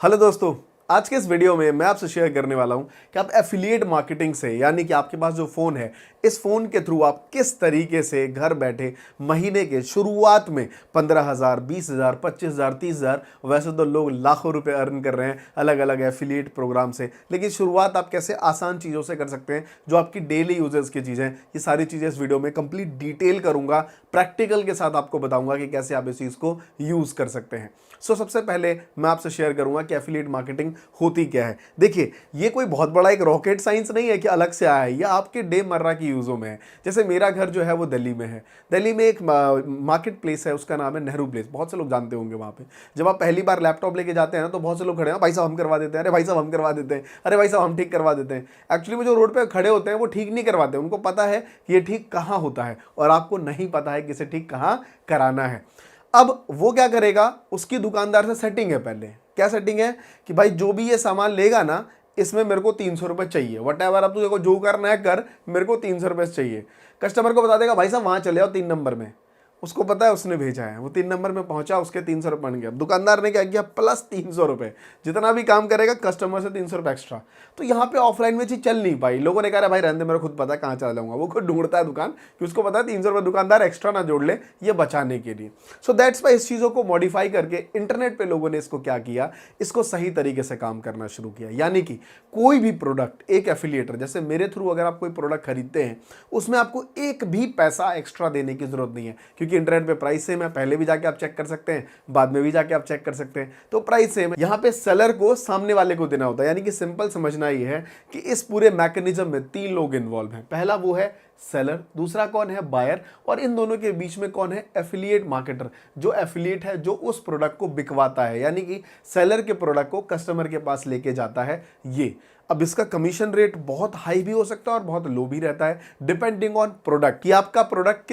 Hello दोस्तों, आज के इस वीडियो में मैं आपसे शेयर करने वाला हूं कि आप एफिलिएट मार्केटिंग से यानी कि आपके पास जो फ़ोन है इस फ़ोन के थ्रू आप किस तरीके से घर बैठे महीने के शुरुआत में 15,000, 20,000, 25,000, 30,000, वैसे तो लोग लाखों रुपए अर्न कर रहे हैं अलग अलग एफिलिएट प्रोग्राम से, लेकिन शुरुआत आप कैसे आसान चीज़ों से कर सकते हैं जो आपकी डेली यूजेस की चीज़ें। ये सारी चीज़ें इस वीडियो में कंप्लीट डिटेल करूँगा, प्रैक्टिकल के साथ आपको बताऊँगा कि कैसे आप इस चीज़ को यूज़ कर सकते हैं। सबसे पहले मैं आपसे शेयर करूंगा कि एफिलिएट मार्केटिंग होती क्या है। देखिए, ये कोई बहुत बड़ा एक रॉकेट साइंस नहीं है कि अलग से आया है, ये आपके डे मर्रा की यूज़ों में है। जैसे मेरा घर जो है वो दिल्ली में है। दिल्ली में एक मार्केट प्लेस है, उसका नाम है नेहरू प्लेस। बहुत से लोग जानते होंगे वहाँ पे। जब आप पहली बार लैपटॉप लेके जाते हैं ना तो बहुत से लोग खड़े हैं, भाई साहब हम करवा देते हैं, अरे भाई साहब हम करवा देते हैं, अरे भाई साहब हम ठीक करवा देते हैं। एक्चुअली में जो रोड पे खड़े होते हैं वो ठीक नहीं करवाते, उनको पता है कि ये ठीक कहाँ होता है और आपको नहीं पता है कि इसे ठीक कहाँ कराना है। अब वो क्या करेगा, उसकी दुकानदार से सेटिंग है। पहले क्या सेटिंग है कि भाई जो भी ये सामान लेगा ना, इसमें मेरे को 300 रुपये चाहिए, वट एवर अब तुझे को जो करना है कर, मेरे को 300 रुपये चाहिए। कस्टमर को बता देगा भाई साहब वहाँ चले आओ 3 नंबर में, उसको पता है उसने भेजा है, वो 3 नंबर में पहुंचा, उसके 300 रुपये बन गया। दुकानदार ने क्या किया, प्लस 300 रुपये, जितना भी काम करेगा कस्टमर से 300 रुपये एक्स्ट्रा। तो यहाँ पे ऑफलाइन में चीज चल नहीं पाई। लोगों ने कहा भाई रहने दे, मेरे खुद पता है कहाँ चला जाऊंगा। वो खुद ढूंढता है दुकान कि उसको पता है 300 रुपये दुकानदार एक्स्ट्रा ना जोड़ ले, ये बचाने के लिए। सो दैट्स वाई इस चीज़ों को मॉडिफाई करके इंटरनेट पर लोगों ने इसको क्या किया, इसको सही तरीके से काम करना शुरू किया। यानी कि कोई भी प्रोडक्ट, एक एफिलिएटर जैसे मेरे थ्रू अगर आप कोई प्रोडक्ट खरीदते हैं, उसमें आपको एक भी पैसा एक्स्ट्रा देने की जरूरत नहीं है, क्योंकि इंटरनेट पे प्राइस सेम है। पहले भी जाके आप चेक कर सकते हैं, बाद में भी जाके आप चेक कर सकते हैं, तो प्राइस सेम है। यहाँ पे सेलर को सामने वाले को देना होता है। यानी कि सिंपल समझना ये है कि इस पूरे मैकेनिज्म में 3 लोग इन्वॉल्व हैं। पहला वो है सेलर, दूसरा कौन है, बायर, और इन दोनों के बीच में कौन है, एफिलिएट मार्केटर। जो एफिलिएट है, जो उस प्रोडक्ट को बिकवाता है, यानी कि सेलर के प्रोडक्ट को कस्टमर के पास लेके जाता है। ये अब इसका कमीशन रेट बहुत हाई भी हो सकता है और बहुत लो भी रहता है, डिपेंडिंग ऑन प्रोडक्ट, कि आपका प्रोडक्ट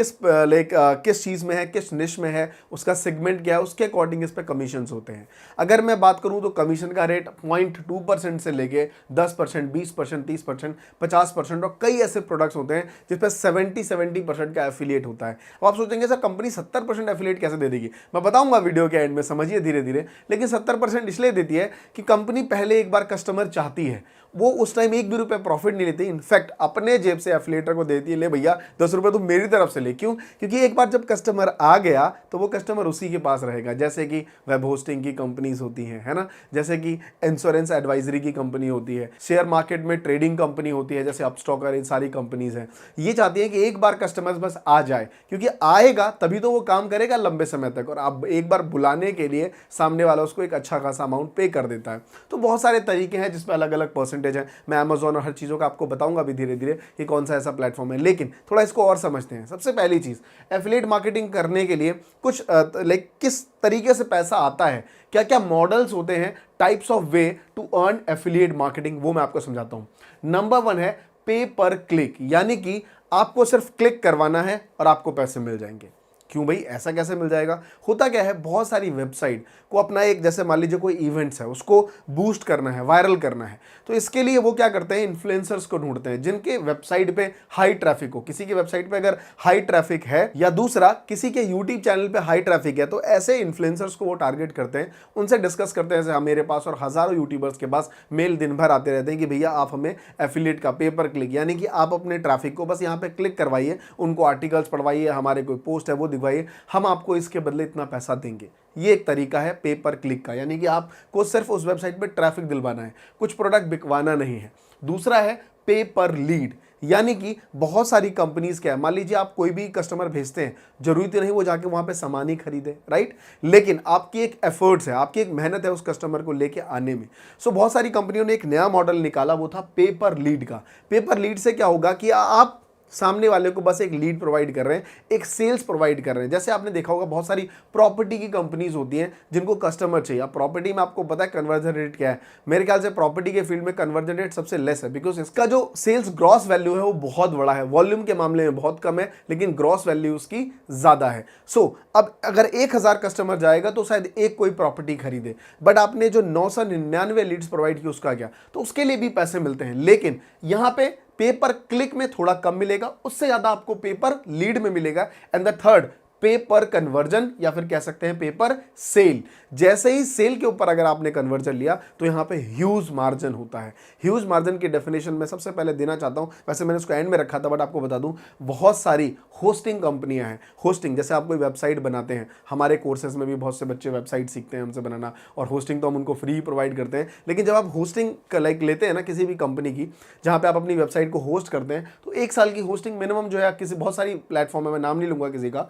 किस चीज़ में है, किस निश में है, उसका सेगमेंट क्या है, उसके अकॉर्डिंग इस पर कमीशन होते हैं। अगर मैं बात करूं तो कमीशन का रेट 0.2% से लेके 10%, 20%, 30%, 50%, और कई ऐसे प्रोडक्ट्स होते हैं जिस पर 70% का एफिलिएट होता है। अब आप सोचेंगे सर कंपनी 70% एफिलिएट कैसे दे देगी, मैं बताऊंगा वीडियो के एंड में, समझिए धीरे धीरे। लेकिन 70% इसलिए देती है कि कंपनी पहले एक बार कस्टमर चाहती है, वो उस टाइम एक भी रुपए प्रॉफिट नहीं लेती, इनफैक्ट अपने जेब से एफिलिएटर को देती है, ले भैया 10 रुपए तुम मेरी तरफ से ले। क्यों? क्योंकि एक बार जब कस्टमर आ गया तो वो कस्टमर उसी के पास रहेगा। जैसे कि वेब होस्टिंग की कंपनीज होती हैं, है ना, जैसे कि इंश्योरेंस एडवाइजरी की कंपनी होती है, शेयर मार्केट में ट्रेडिंग कंपनी होती है जैसे अपस्टॉकर, इन सारी कंपनीज हैं। ये चाहती हैं कि एक बार कस्टमर बस आ जाए, क्योंकि आएगा तभी तो वो काम करेगा लंबे समय तक, और आप एक बार बुलाने के लिए सामने वाला उसको एक अच्छा खासा अमाउंट पे कर देता है। तो बहुत सारे तरीके हैं जिसमें अलग अलग परसेंट है। मैं अमेज़न और हर चीज़ों का आपको बताऊंगा भी धीरे धीरे कि कौन सा ऐसा प्लेटफॉर्म है, लेकिन थोड़ा इसको और समझते हैं। सबसे पहली चीज़, एफिलिएट मार्केटिंग करने के लिए कुछ किस तरीके से पैसा आता है, क्या क्या मॉडल्स होते हैं, types of way to earn affiliate marketing, वो मैं आपको समझाता हूं। नंबर 1 है पे पर क्लिक, यानी कि आपको सिर्फ क्लिक करवाना है और आपको पैसे मिल जाएंगे। क्यों भाई, ऐसा कैसे मिल जाएगा? होता क्या है, बहुत सारी वेबसाइट को अपना एक, जैसे मान लीजिए कोई इवेंट्स है, उसको बूस्ट करना है, वायरल करना है, तो इसके लिए वो क्या करते हैं, इन्फ्लुएंसर्स को ढूंढते हैं जिनके वेबसाइट पे हाई ट्रैफिक हो। किसी की वेबसाइट पे अगर हाई ट्रैफिक है, या दूसरा किसी के यूट्यूब चैनल पे हाई ट्रैफिक है, तो ऐसे इन्फ्लुएंसर्स को वो टारगेट करते हैं, उनसे डिस्कस करते हैं। जैसे मेरे पास और हजारों यूट्यूबर्स के पास मेल दिन भर आते रहते हैं कि भैया आप हमें एफिलिएट का पे पर क्लिक, यानी कि आप अपने ट्रैफिक को बस यहाँ पे क्लिक करवाइए, उनको आर्टिकल्स पढ़वाइए, हमारे कोई पोस्ट है वो दिखवाइए, हम आपको इसके बदले इतना पैसा देंगे। ये एक तरीका है पे पर क्लिक का, यानी कि आपको सिर्फ उस वेबसाइट पे ट्रैफिक दिलवाना है, कुछ प्रोडक्ट बिकवाना नहीं है। दूसरा है पे पर लीड, यानी कि बहुत सारी कंपनीज क्या है, मान लीजिए आप कोई भी कस्टमर भेजते हैं, जरूरी नहीं वो जाके वहां पे सामान ही खरीदे, राइट, लेकिन आपकी एक एफर्ट्स है, आपकी एक मेहनत है उस कस्टमर को लेके आने में। सो बहुत सारी कंपनियों ने एक नया मॉडल निकाला, वो था पे पर लीड का। पे पर लीड से क्या होगा कि आप सामने वाले को बस एक लीड प्रोवाइड कर रहे हैं, एक सेल्स प्रोवाइड कर रहे हैं। जैसे आपने देखा होगा बहुत सारी प्रॉपर्टी की कंपनीज होती हैं जिनको कस्टमर चाहिए। अब प्रॉपर्टी में आपको पता है कन्वर्जन रेट क्या है, मेरे ख्याल से प्रॉपर्टी के फील्ड में कन्वर्जन रेट सबसे लेस है, बिकॉज इसका जो सेल्स ग्रॉस वैल्यू है वो बहुत बड़ा है, वॉल्यूम के मामले में बहुत कम है, लेकिन ग्रॉस वैल्यू उसकी ज्यादा है। अब अगर 1000 कस्टमर जाएगा तो शायद एक कोई प्रॉपर्टी खरीदे, बट आपने जो 999 लीड्स प्रोवाइड की उसका क्या, तो उसके लिए भी पैसे मिलते हैं। लेकिन यहाँ पे पर क्लिक में थोड़ा कम मिलेगा, उससे ज्यादा आपको पेपर लीड में मिलेगा। एंड द थर्ड, पे पर कन्वर्जन या फिर कह सकते हैं पे पर सेल। जैसे ही सेल के ऊपर अगर आपने कन्वर्जन लिया तो यहां पे ह्यूज मार्जिन होता है। ह्यूज मार्जिन की डेफिनेशन मैं सबसे पहले देना चाहता हूं, वैसे मैंने उसको एंड में रखा था बट आपको बता दूं, बहुत सारी होस्टिंग कंपनियां हैं। होस्टिंग जैसे आप कोई वेबसाइट बनाते हैं, हमारे कोर्सेज में भी बहुत से बच्चे वेबसाइट सीखते हैं हमसे बनाना, और होस्टिंग तो हम उनको फ्री प्रोवाइड करते हैं। लेकिन जब आप होस्टिंग लाइक लेते हैं ना किसी भी कंपनी की, जहां पे आप अपनी वेबसाइट को होस्ट करते हैं, तो 1 साल की होस्टिंग मिनिमम जो है, किसी बहुत सारी प्लेटफॉर्म है, मैं नाम नहीं लूंगा किसी का,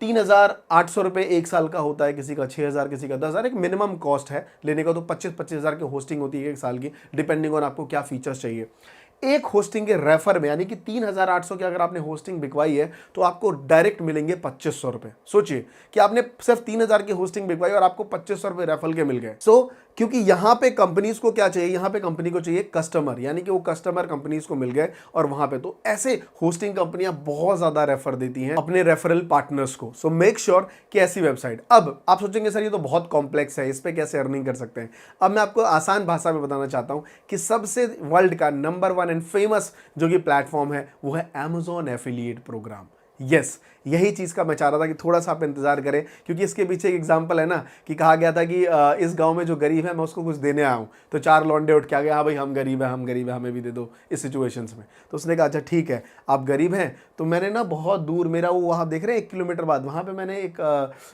3,800 रुपये 1 साल का होता है, किसी का 6,000, किसी का 10,000, एक मिनिमम कॉस्ट है लेने का। तो 25,000 की होस्टिंग होती है 1 साल की, डिपेंडिंग ऑन आपको क्या फीचर्स चाहिए। एक होस्टिंग के रेफर में, यानी कि 3,800 की अगर आपने होस्टिंग बिकवाई है तो आपको डायरेक्ट मिलेंगे 2,500 रुपए। सोचिए कि आपने सिर्फ 3,000 की होस्टिंग बिकवाई और आपको 2,500 रुपए रेफर के मिल गए। क्योंकि यहां पे कंपनीज को क्या चाहिए, यहां पे कंपनी को चाहिए कस्टमर, यानी कि वो कस्टमर कंपनीज को मिल गए और वहां पे तो ऐसे होस्टिंग कंपनियां बहुत ज्यादा रेफर देती हैं अपने रेफरल पार्टनर्स को। सो मेक श्योर कि ऐसी वेबसाइट। अब आप सोचेंगे सर ये तो बहुत कॉम्प्लेक्स है, इस पे कैसे अर्निंग कर सकते हैं। अब मैं आपको आसान भाषा में बताना चाहता हूं कि सबसे वर्ल्ड का नंबर 1 एंड फेमस जो कि प्लेटफॉर्म है वो है Amazon एफिलिएट प्रोग्राम। यस, यही चीज का मैं चाह रहा था कि थोड़ा सा आप इंतजार करें, क्योंकि इसके पीछे एक एग्जांपल है ना, कि कहा गया था कि इस गांव में जो गरीब है मैं उसको कुछ देने आया हूं, तो 4 लौंडे उठ के आ गए, हाँ भाई हम गरीब है, हम गरीब है, हमें भी दे दो इस सिचुएशंस में। तो उसने कहा अच्छा ठीक है, आप गरीब हैं तो मैंने ना बहुत दूर, मेरा वो वहाँ देख रहे हैं 1 किलोमीटर बाद, वहाँ पे मैंने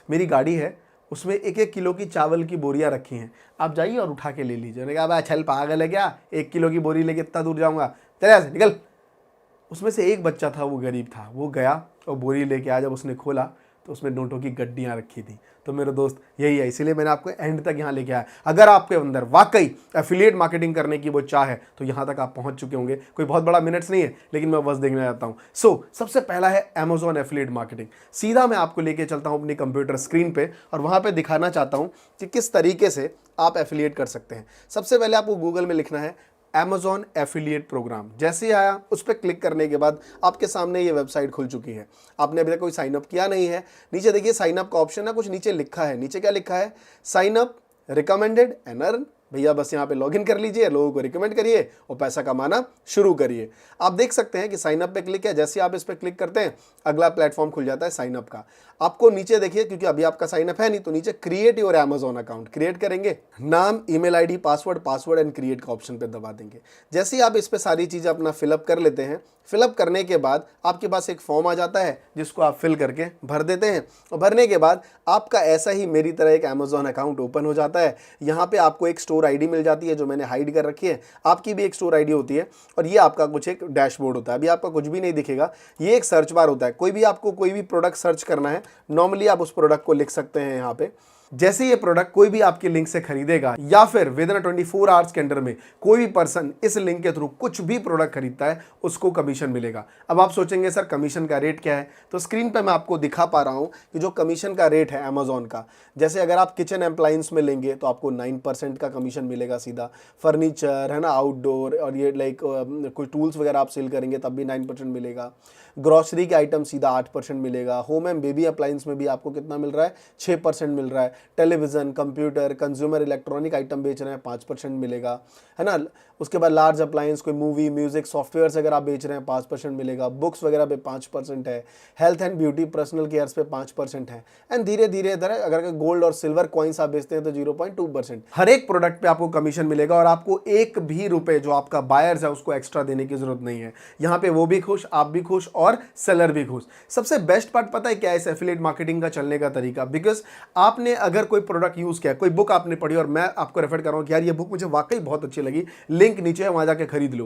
मेरी गाड़ी है, उसमें 1-1 किलो की चावल की बोरियां रखी हैं, आप जाइए और उठा के ले लीजिए। मैंने कहा भाई छल पागल है क्या, 1 किलो की बोरी लेके इतना दूर जाऊंगा, चले यहाँ से निकल। उसमें से एक बच्चा था, वो गरीब था, वो गया और बोरी लेके आया। जब उसने खोला तो उसमें नोटों की गड्डियां रखी थी। तो मेरे दोस्त यही है, इसीलिए मैंने आपको एंड तक यहाँ लेके आया। अगर आपके अंदर वाकई एफिलिएट मार्केटिंग करने की वो चाह है तो यहाँ तक आप पहुँच चुके होंगे। कोई बहुत बड़ा मिनट्स नहीं है, लेकिन मैं बस देखने जाता हूँ। सबसे पहला है Amazon एफिलिएट मार्केटिंग। सीधा मैं आपको लेके चलता हूँ अपनी कंप्यूटर स्क्रीन पे और वहाँ पे दिखाना चाहता हूँ कि किस तरीके से आप एफिलिएट कर सकते हैं। सबसे पहले आपको गूगल में लिखना है Amazon एफिलिएट प्रोग्राम। जैसे ही आया उस पर क्लिक करने के बाद आपके सामने ये वेबसाइट खुल चुकी है। आपने अभी तक कोई साइन अप किया नहीं है, नीचे देखिए साइन अप का ऑप्शन है, कुछ नीचे लिखा है। नीचे क्या लिखा है, sign up recommended and earn. भैया बस यहाँ पे लॉगिन कर लीजिए, लोगों को रिकमेंड करिए और पैसा कमाना शुरू करिए। आप देख सकते हैं कि साइन अप पे क्लिक है, जैसे आप इस पे क्लिक करते हैं अगला प्लेटफॉर्म खुल जाता है साइन अप का। आपको नीचे देखिए, क्योंकि अभी आपका साइन अप है नहीं, तो नीचे create your Amazon account create करेंगे, नाम, email ID, password and create का ऑप्शन पे दबा देंगे। जैसे ही आप इस पे सारी चीजें अपना फिलअप कर लेते हैं, फिलअप करने के बाद आपके पास एक फॉर्म आ जाता है जिसको आप फिल करके भर देते हैं और भरने के बाद आपका ऐसा ही मेरी तरह एक Amazon अकाउंट ओपन हो जाता है। यहाँ पे आपको एक स्टोर आईडी मिल जाती है जो मैंने हाइड कर रखी है, आपकी भी एक स्टोर आईडी होती है और ये आपका कुछ एक डैशबोर्ड होता है। अभी आपका कुछ भी नहीं दिखेगा, ये एक सर्च बार होता है। कोई भी आपको कोई भी प्रोडक्ट सर्च करना है, नॉर्मली आप उस प्रोडक्ट को लिख सकते हैं यहाँ पे। जैसे ये प्रोडक्ट कोई भी आपके लिंक से खरीदेगा या फिर विद इन 24 आवर्स के अंदर में कोई भी पर्सन इस लिंक के थ्रू कुछ भी प्रोडक्ट खरीदता है, उसको कमीशन मिलेगा। अब आप सोचेंगे सर कमीशन का रेट क्या है, तो स्क्रीन पे मैं आपको दिखा पा रहा हूं कि जो कमीशन का रेट है Amazon का, जैसे अगर आप किचन एप्लायंस में लेंगे तो आपको 9% का कमीशन मिलेगा सीधा। फर्नीचर है ना, आउटडोर और ये लाइक कोई टूल्स वगैरह आप सेल करेंगे तब भी 9% मिलेगा। ग्रॉसरी के आइटम सीधा 8% मिलेगा। होम एंड बेबी अप्लायंस में भी आपको कितना मिल रहा है, 6% मिल रहा है। Television, computer, consumer electronic item बेच रहे हैं 5% मिलेगा, है ना। उसके बाद लार्ज अप्लायंस, कोई मूवी, म्यूजिक, सॉफ्टवेयर अगर आप बेच रहे हैं 5% मिलेगा। बुक्स वगैरह पे 5% है। Health and beauty, personal cares पे 5% है। एंड धीरे धीरे इधर अगर गोल्ड और सिल्वर कॉइन्स आप बेचते हैं तो 0.2%। हर एक प्रोडक्ट पे आपको कमीशन मिलेगा और आपको एक भी रुपए जो आपका बायर्स है उसको एक्स्ट्रा देने की जरूरत नहीं है। यहाँ पे वो भी खुश, आप भी खुश और सेलर भी खुश। सबसे बेस्ट पार्ट पता है क्या है इस एफिलिएट मार्केटिंग का चलने का तरीका? बिकॉज आपने अगर कोई प्रोडक्ट यूज किया, कोई बुक आपने पढ़ी और मैं आपको रेफर कर रहा हूं कि यार ये बुक मुझे वाकई बहुत अच्छी लगी, लिंक नीचे है, वहां जाके खरीद लो।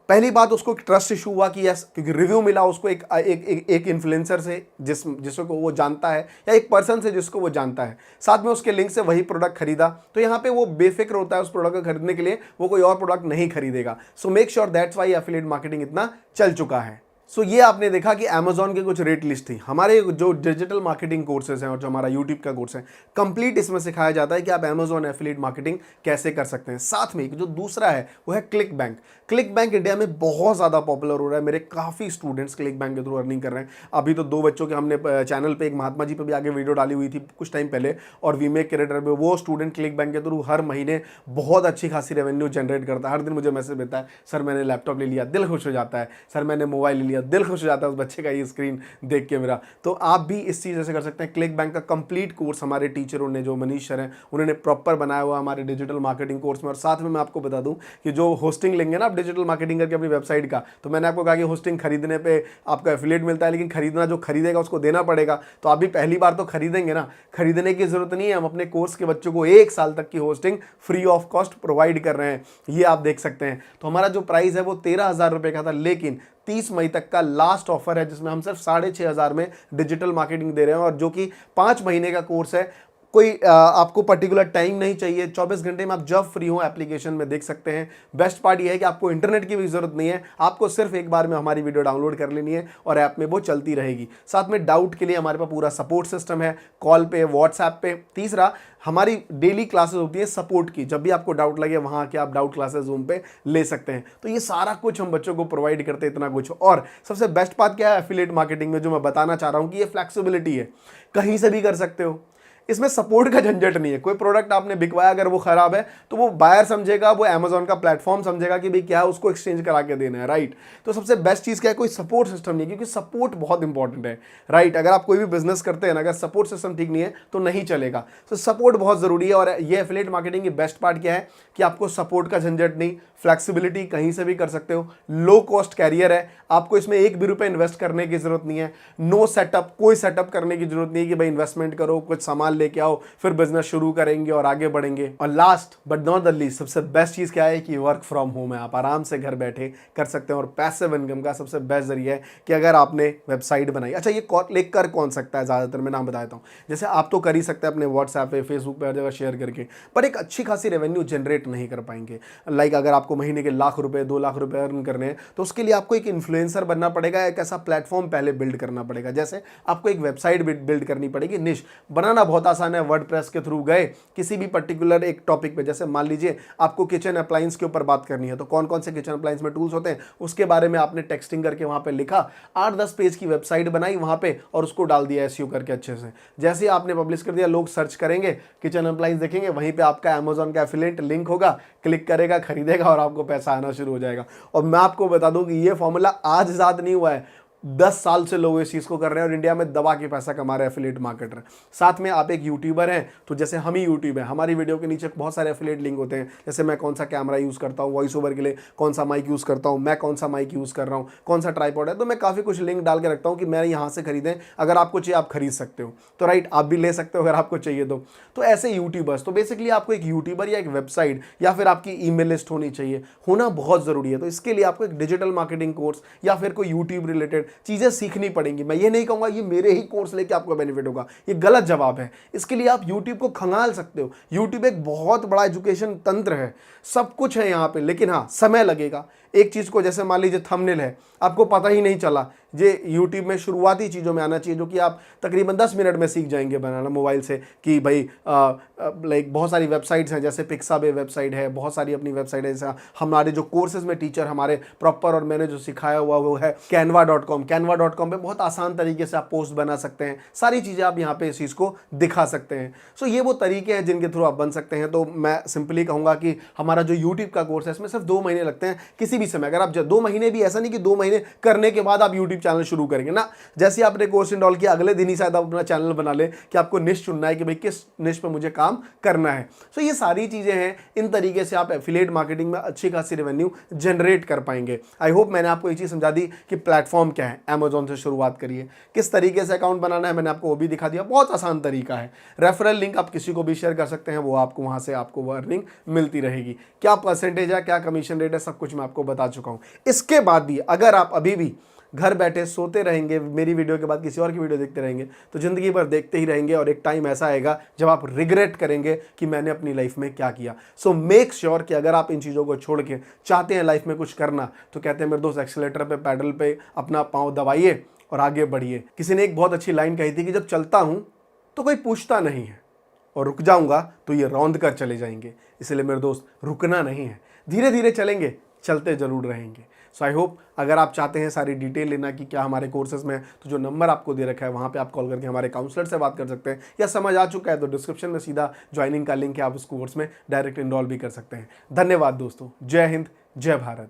पहली बात, उसको एक ट्रस्ट इशू हुआ कि यस, क्योंकि रिव्यू मिला उसको एक इन्फ्लुएंसर से जिसको वो जानता है, या एक पर्सन से जिसको वो जानता है, साथ में उसके लिंक से वही प्रोडक्ट खरीदा, तो यहाँ पे वो बेफिक्र होता है उस प्रोडक्ट को खरीदने के लिए, वो कोई और प्रोडक्ट नहीं खरीदेगा। So make sure that's why affiliate marketing इतना चल चुका है। ये आपने देखा कि Amazon के कुछ रेट लिस्ट थी। हमारे जो डिजिटल मार्केटिंग कोर्सेज हैं और जो हमारा YouTube का कोर्स है, कंप्लीट इसमें सिखाया जाता है कि आप Amazon एफिलिएट मार्केटिंग कैसे कर सकते हैं। साथ में जो दूसरा है वो है click bank. Click bank India में बहुत ज़्यादा पॉपुलर हो रहा है। मेरे काफ़ी स्टूडेंट्स क्लिक बैंक के थ्रू अर्निंग कर रहे हैं। अभी तो 2 बच्चों के हमने चैनल पर, एक महात्मा जी पर भी आगे वीडियो डाली हुई थी कुछ टाइम पहले, और वीमेक क्रिएटर में वो स्टूडेंट क्लिक बैंक के थ्रू हर महीने बहुत अच्छी खासी रेवेन्यू जनरेट करता है। हर दिन मुझे मैसेज देता है, सर मैंने लैपटॉप ले लिया, दिल खुश हो जाता है, सर मैंने मोबाइल ले लिया, लिया, दिल खुश हो जाता है उस बच्चे का ये स्क्रीन देख के मेरा। तो आप भी इस चीज़ ऐसे कर सकते हैं। क्लिक बैंक का कंप्लीट कोर्स हमारे टीचरों ने, जो मनीष सर हैं, उन्होंने प्रॉपर बनाया हुआ हमारे डिजिटल मार्केटिंग कोर्स में। और साथ में मैं आपको बता दूं कि जो होस्टिंग लेंगे ना आप डिजिटल मार्केटिंग करके अपनी वेबसाइट का, तो मैंने आपको कहा कि होस्टिंग खरीदने पे आपका एफिलिएट मिलता है, लेकिन खरीदना जो खरीदेगा उसको देना पड़ेगा। तो आप भी पहली बार तो खरीदेंगे ना, खरीदने की जरूरत नहीं है। हम अपने कोर्स के बच्चों को 1 साल तक की hosting free of cost provide कर रहे हैं, ये आप देख सकते हैं। तो हमारा जो प्राइस है वो 13,000 रुपए का था, लेकिन 30 मई तक का लास्ट ऑफर है जिसमें हम सिर्फ 6,500 में डिजिटल मार्केटिंग दे रहे हैं, और जो कि 5 महीने का कोर्स है। कोई आपको पर्टिकुलर टाइम नहीं चाहिए, 24 घंटे में आप जब फ्री हो एप्लीकेशन में देख सकते हैं। बेस्ट पार्ट ये है कि आपको इंटरनेट की भी जरूरत नहीं है, आपको सिर्फ एक बार में हमारी वीडियो डाउनलोड कर लेनी है और ऐप में वो चलती रहेगी। साथ में डाउट के लिए हमारे पास पूरा सपोर्ट सिस्टम है, कॉल पे, व्हाट्सएप पे। तीसरा, हमारी डेली क्लासेस होती है सपोर्ट की, जब भी आपको डाउट लगे वहां आके आप डाउट क्लासेस जूम पे ले सकते हैं। तो ये सारा कुछ हम बच्चों को प्रोवाइड करते हैं, इतना कुछ। और सबसे बेस्ट बात क्या है एफिलिएट मार्केटिंग में, जो मैं बताना चाह रहा हूं कि ये फ्लेक्सिबिलिटी है, कहीं से भी कर सकते हो। इसमें सपोर्ट का झंझट नहीं है। कोई प्रोडक्ट आपने बिकवाया, अगर वो खराब है तो वो बायर समझेगा, वो अमेजोन का प्लेटफॉर्म समझेगा कि भाई क्या है, उसको एक्सचेंज करा के देना है, राइट। तो सबसे बेस्ट चीज़ क्या है, कोई सपोर्ट सिस्टम नहीं, क्योंकि सपोर्ट बहुत इंपॉर्टेंट है, राइट। अगर आप कोई भी बिजनेस करते हैं ना, अगर सपोर्ट सिस्टम ठीक नहीं है तो नहीं चलेगा। तो सपोर्ट बहुत जरूरी है। और ये एफिलिएट मार्केटिंग की बेस्ट पार्ट क्या है कि आपको सपोर्ट का झंझट नहीं, फ्लेक्सिबिलिटी, कहीं से भी कर सकते हो, लो कॉस्ट कैरियर है, आपको इसमें 1 भी रुपए इन्वेस्ट करने की जरूरत नहीं है, नो सेटअप, कोई सेटअप करने की जरूरत नहीं है कि भाई इन्वेस्टमेंट करो, कुछ सामान लेके आओ, फिर बिजनेस शुरू करेंगे और आगे बढ़ेंगे। और last but not the least, सबसे बेस्ट चीज क्या है कि वर्क फ्रॉम होम है, आप आराम से घर बैठे कर सकते हैं। और पैसिव इनकम का सबसे बेस्ट जरिया है कि अगर आपने वेबसाइट बनाई, अच्छा ये लिख कर कौन सकता है, ज्यादातर मैं नाम बताता हूँ, जैसे आप तो कर ही सकते हैं अपने व्हाट्सएप पे, फेसबुक पे, हर जगह शेयर करके, पर एक अच्छी खासी रेवेन्यू जनरेट नहीं कर पाएंगे। लाइक अगर आपको महीने के लाख रुपए, 2 लाख रुपए अर्न करने हैं, तो उसके लिए आपको एक इन्फ्लुएंसर बनना पड़ेगा, एक ऐसा प्लेटफॉर्म पहले बिल्ड करना पड़ेगा। जैसे आपको एक वेबसाइट बिल्ड करनी पड़ेगी, निश बनाना बहुत आसान है, वर्डप्रेस के थ्रू गए किसी भी पर्टिकुलर एक टॉपिक पे, जैसे मान लीजिए आपको किचन अप्लायंस के ऊपर बात करनी है, तो कौन कौन से किचन अप्लायंस में टूल्स होते हैं उसके बारे में आपने टेक्सटिंग करके वहां पे लिखा, 8-10 पेज की वेबसाइट बनाई वहां पे और उसको डाल दिया एसईओ करके अच्छे से। जैसे ही आपने पब्लिश कर दिया, लोग सर्च करेंगे, किचन अप्लायंस देखेंगे, वहीं पे आपका अमेजॉन का एफिलिएट लिंक होगा, क्लिक करेगा, खरीदेगा और आपको पैसा आना शुरू हो जाएगा। और मैं आपको बता दूं कि ये फॉर्मूला आज इजाद नहीं हुआ है, 10 साल से लोग इस चीज़ को कर रहे हैं और इंडिया में दबा के पैसा कमा रहे हैं एफिलिएट मार्केटर। साथ में आप एक यूट्यूबर हैं, तो जैसे हम ही यूट्यूब है, हमारी वीडियो के नीचे बहुत सारे एफिलिएट लिंक होते हैं, जैसे मैं कौन सा कैमरा यूज़ करता हूँ, वॉइस ओवर के लिए कौन सा माइक यूज़ करता हूँ, मैं कौन सा माइक यूज़ कर रहा हूँ, कौन सा ट्राइपॉड है, तो मैं काफ़ी कुछ लिंक डाल के रखता हूँ कि मैं यहाँ से खरीदें, अगर आपको चाहिए आप खरीद सकते हो। तो राइट, आप भी ले सकते हो अगर आपको चाहिए तो ऐसे यूट्यूबर्स, तो बेसिकली आपको एक यूट्यूबर या एक वेबसाइट या फिर आपकी ईमेल लिस्ट होनी चाहिए, होना बहुत ज़रूरी है। तो इसके लिए आपको एक डिजिटल मार्केटिंग कोर्स या फिर कोई यूट्यूब रिलेटेड चीज़ें सीखनी पड़ेंगी। मैं ये नहीं कहूंगा ये मेरे ही कोर्स लेके आपको बेनिफिट होगा, ये गलत जवाब है। इसके लिए आप YouTube को खंगाल सकते हो, YouTube एक बहुत बड़ा एजुकेशन तंत्र है, सब कुछ है यहाँ पे, लेकिन हाँ समय लगेगा। एक चीज़ को, जैसे मान लीजिए थंबनेल है, आपको पता ही नहीं चला, ये YouTube में शुरुआती चीज़ों में आना चाहिए, जो कि आप तकरीबन 10 मिनट में सीख जाएंगे बनाना मोबाइल से। कि भाई लाइक बहुत सारी वेबसाइट्स हैं, जैसे पिक्साबे वेबसाइट है, बहुत सारी अपनी वेबसाइट है, जैसे हमारे जो कोर्सेज में टीचर हमारे प्रॉपर और मैंने जो सिखाया हुआ वो है canva.com। canva.com पे बहुत आसान तरीके से आप पोस्ट बना सकते हैं, सारी चीज़ें आप यहाँ पे इस चीज़ को दिखा सकते हैं। सो ये वो तरीके हैं जिनके थ्रू आप बन सकते हैं। तो मैं सिंपली कहूँगा कि हमारा जो यूट्यूब का कोर्स है इसमें सिर्फ 2 महीने लगते हैं, किसी भी समय। अगर आप 2 महीने भी, ऐसा नहीं कि 2 महीने करने के बाद आप यूट्यूब चैनल शुरू करेंगे ना, जैसे आपने कोर्स इनरोल किया अगले दिन ही शायद आप अपना चैनल बना ले कि आपको निश चुनना है कि भाई किस निश पे मुझे काम करना है। सो ये सारी चीज़ें हैं, इन तरीके से आप एफिलिएट मार्केटिंग में अच्छी खासी रेवेन्यू जनरेट कर पाएंगे। आई होप मैंने आपको ये चीज़ समझा दी कि प्लेटफॉर्म क्या है, अमेजॉन से शुरुआत करिए, किस तरीके से अकाउंट बनाना है मैंने आपको वो भी दिखा दिया, बहुत आसान तरीका है। रेफरल लिंक आप किसी को भी शेयर कर सकते हैं, वो आपको वहाँ से आपको वो अर्निंग मिलती रहेगी। क्या परसेंटेज है, क्या कमीशन रेट है, सब कुछ मैं आपको बता चुका हूँ। इसके बाद भी अगर आप अभी भी घर बैठे सोते रहेंगे, मेरी वीडियो के बाद किसी और की वीडियो देखते रहेंगे, तो ज़िंदगी भर देखते ही रहेंगे और एक टाइम ऐसा आएगा जब आप रिग्रेट करेंगे कि मैंने अपनी लाइफ में क्या किया। सो मेक श्योर कि अगर आप इन चीज़ों को छोड़ के चाहते हैं लाइफ में कुछ करना, तो कहते हैं मेरे दोस्त एक्सीलेटर पे, पैडल पे अपना पाँव दबाइए और आगे बढ़िए। किसी ने एक बहुत अच्छी लाइन कही थी कि जब चलता हूँ तो कोई पूछता नहीं है और रुक जाऊँगा तो ये रौंद कर चले जाएंगे। इसलिए मेरे दोस्त रुकना नहीं है, धीरे धीरे चलेंगे, चलते ज़रूर रहेंगे। सो आई होप अगर आप चाहते हैं सारी डिटेल लेना कि क्या हमारे कोर्सेज में, तो जो नंबर आपको दे रखा है वहाँ पे आप कॉल करके हमारे काउंसलर से बात कर सकते हैं, या समझ आ चुका है तो डिस्क्रिप्शन में सीधा ज्वाइनिंग का लिंक है, आप उस कोर्स में डायरेक्ट इनरोल भी कर सकते हैं। धन्यवाद दोस्तों, जय हिंद, जय भारत।